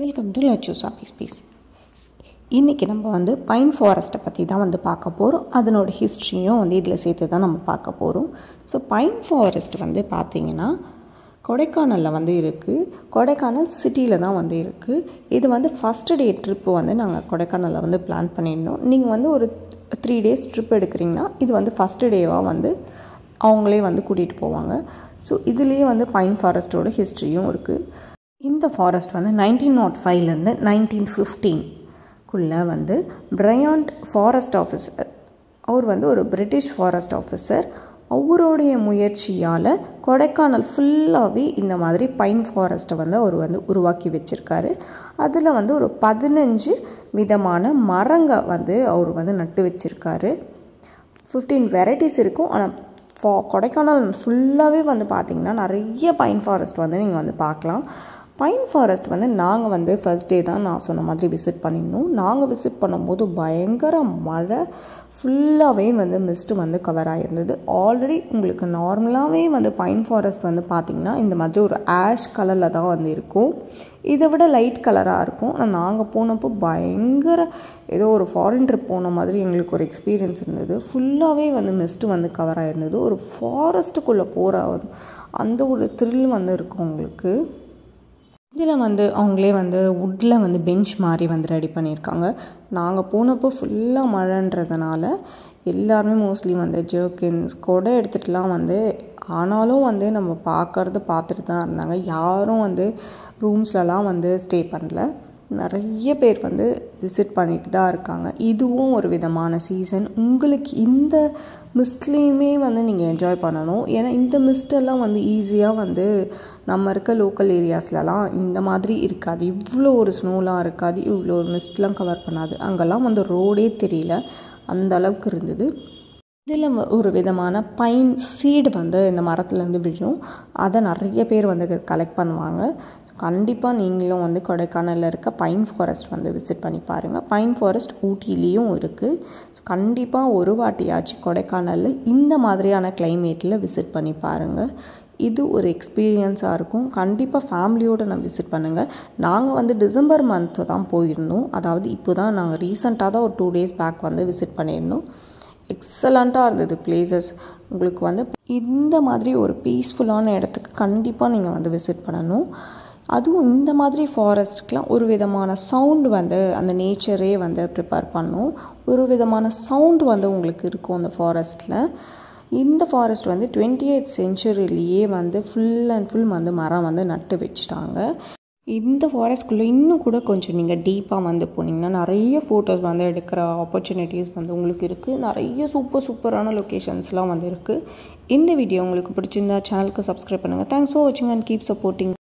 Welcome to Latchu's office space. இன்றைக்கி நம்ம வந்து பைன் ஃபாரஸ்ட்டை பற்றி தான் வந்து பார்க்க போகிறோம். அதனோட ஹிஸ்ட்ரியும் வந்து இதில் சேர்த்து தான் நம்ம பார்க்க போகிறோம். ஸோ பைன் ஃபாரஸ்ட் வந்து பார்த்திங்கன்னா கொடைக்கானலில் வந்து இருக்குது. கொடைக்கானல் சிட்டியில் தான் வந்து இருக்குது. இது வந்து ஃபஸ்ட்டு டே ட்ரிப்பு வந்து நாங்கள் கொடைக்கானலில் வந்து பிளான் பண்ணியிருந்தோம். நீங்கள் வந்து ஒரு 3 days ட்ரிப் எடுக்கிறீங்கன்னா இது வந்து ஃபஸ்ட்டு டேவாக வந்து அவங்களே வந்து கூட்டிகிட்டு போவாங்க. ஸோ இதுலேயே வந்து பைன் ஃபாரஸ்ட்டோட ஹிஸ்ட்ரியும் இருக்குது. இந்த ஃபாரஸ்ட் வந்து 1905லேருந்து 1915 வந்து பிரையாண்ட் ஃபாரஸ்ட் ஆஃபீஸர், அவர் வந்து ஒரு பிரிட்டிஷ் ஃபாரஸ்ட் ஆஃபீஸர். அவருடைய முயற்சியால் கொடைக்கானல் ஃபுல்லாகவே இந்த மாதிரி பைன் ஃபாரஸ்ட்டை வந்து அவர் வந்து உருவாக்கி வச்சுருக்காரு. அதில் வந்து ஒரு 15 விதமான மரங்கள் வந்து அவர் வந்து நட்டு வச்சுருக்காரு. 15 வெரைட்டிஸ் இருக்கும். ஆனால் கொடைக்கானல் ஃபுல்லாகவே வந்து பார்த்திங்கன்னா நிறைய பைன் ஃபாரஸ்ட் வந்து நீங்கள் வந்து பார்க்கலாம். பைன் ஃபாரஸ்ட் வந்து நாங்கள் வந்து ஃபர்ஸ்ட் டே தான் நான் சொன்ன மாதிரி விசிட் பண்ணியிருந்தோம். நாங்கள் விசிட் பண்ணும்போது பயங்கர மழை, ஃபுல்லாகவே வந்து மிஸ்ட்டு வந்து கவர் ஆகிருந்தது. ஆல்ரெடி உங்களுக்கு நார்மலாகவே வந்து பைன் ஃபாரஸ்ட் வந்து பார்த்திங்கன்னா இந்த மாதிரி ஒரு ஆஷ் கலரில் தான் வந்து இருக்கும். இதை விட லைட் கலராக இருக்கும். ஆனால் நாங்கள் போனப்போ பயங்கர ஏதோ ஒரு ஃபாரின் ட்ரிப் போன மாதிரி எங்களுக்கு ஒரு எக்ஸ்பீரியன்ஸ் இருந்தது. ஃபுல்லாகவே வந்து மிஸ்ட்டு வந்து கவர் ஆகிருந்தது. ஒரு ஃபாரஸ்ட்டுக்குள்ளே போகிற அந்த ஒரு த்ரில் வந்து இருக்கும் உங்களுக்கு. இதில் வந்து அவங்களே வந்து வுட்டில் வந்து பெஞ்ச் மாதிரி வந்து ரெடி பண்ணியிருக்காங்க. நாங்கள் போனப்போ ஃபுல்லாக மழைன்றதுனால எல்லாருமே மோஸ்ட்லி வந்து ஜர்க்கின்ஸ் கொடை எடுத்துகிட்டுலாம் வந்து, ஆனாலும் வந்து நம்ம பார்த்துட்டு தான் இருந்தாங்க. யாரும் வந்து ரூம்ஸ்லலாம் வந்து ஸ்டே பண்ணல. நிறைய பேர் வந்து விசிட் பண்ணிட்டு தான் இருக்காங்க. இதுவும் ஒரு விதமான சீசன். உங்களுக்கு இந்த மிஸ்ட்லேயுமே வந்து நீங்கள் என்ஜாய் பண்ணணும். ஏன்னா இந்த மிஸ்டெல்லாம் வந்து ஈஸியாக வந்து நம்ம இருக்க லோக்கல் ஏரியாஸ்லலாம் இந்த மாதிரி இருக்காது. இவ்வளோ ஒரு ஸ்னோலாம் இருக்காது, இவ்வளோ ஒரு மிஸ்ட்லாம் கவர் பண்ணாது. அங்கெல்லாம் வந்து ரோடே தெரியல, அந்த அளவுக்கு இருந்தது. இதில் ஒரு விதமான பைன் சீடு வந்து இந்த மரத்துலேருந்து விழும். அதை நிறைய பேர் வந்து கலெக்ட் பண்ணுவாங்க. கண்டிப்பாக நீங்களும் வந்து கொடைக்கானலில் இருக்க பைன் ஃபாரஸ்ட் வந்து விசிட் பண்ணி பாருங்கள். பைன் ஃபாரஸ்ட் ஊட்டிலேயும் இருக்குது. கண்டிப்பாக ஒரு வாட்டியாச்சு கொடைக்கானலில் இந்த மாதிரியான கிளைமேட்டில் விசிட் பண்ணி பாருங்கள். இது ஒரு எக்ஸ்பீரியன்ஸாக இருக்கும். கண்டிப்பாக ஃபேமிலியோடு நான் விசிட் பண்ணுங்கள். நாங்கள் வந்து டிசம்பர் மந்த்து தான் போயிருந்தோம். அதாவது இப்போ தான் நாங்கள் ரீசெண்டாக தான் ஒரு 2 days பேக் வந்து விசிட் பண்ணியிருந்தோம். எக்ஸலண்ட்டாக இருந்தது பிளேசஸ். உங்களுக்கு வந்து இந்த மாதிரி ஒரு பீஸ்ஃபுல்லான இடத்துக்கு கண்டிப்பாக நீங்கள் வந்து விசிட் பண்ணணும். அதுவும் இந்த மாதிரி ஃபாரஸ்ட்டுக்கெலாம் ஒரு விதமான சவுண்டு வந்து அந்த நேச்சரே வந்து ப்ரிப்பேர் பண்ணும். ஒரு விதமான சவுண்டு வந்து உங்களுக்கு இருக்கும் அந்த ஃபாரஸ்ட்டில். இந்த ஃபாரஸ்ட் வந்து 28th centuryலேயே வந்து ஃபுல் அண்ட் ஃபுல் வந்து மரம் வந்து நட்டு வச்சுட்டாங்க. இந்த ஃபாரஸ்ட்குள்ளே இன்னும் கூட கொஞ்சம் நீங்கள் டீப்பாக வந்து போனீங்கன்னா நிறைய ஃபோட்டோஸ் வந்து எடுக்கிற ஆப்பர்ச்சுனிட்டிஸ் வந்து உங்களுக்கு இருக்குது. நிறைய சூப்பரான லொக்கேஷன்ஸ்லாம் வந்து இருக்குது. இந்த வீடியோ உங்களுக்கு பிடிச்சிருந்தா சேனலுக்கு சப்ஸ்கிரைப் பண்ணுங்கள். தேங்க்ஸ் ஃபார் வாட்சிங் அண்ட் கீப் சப்போர்ட்டிங்.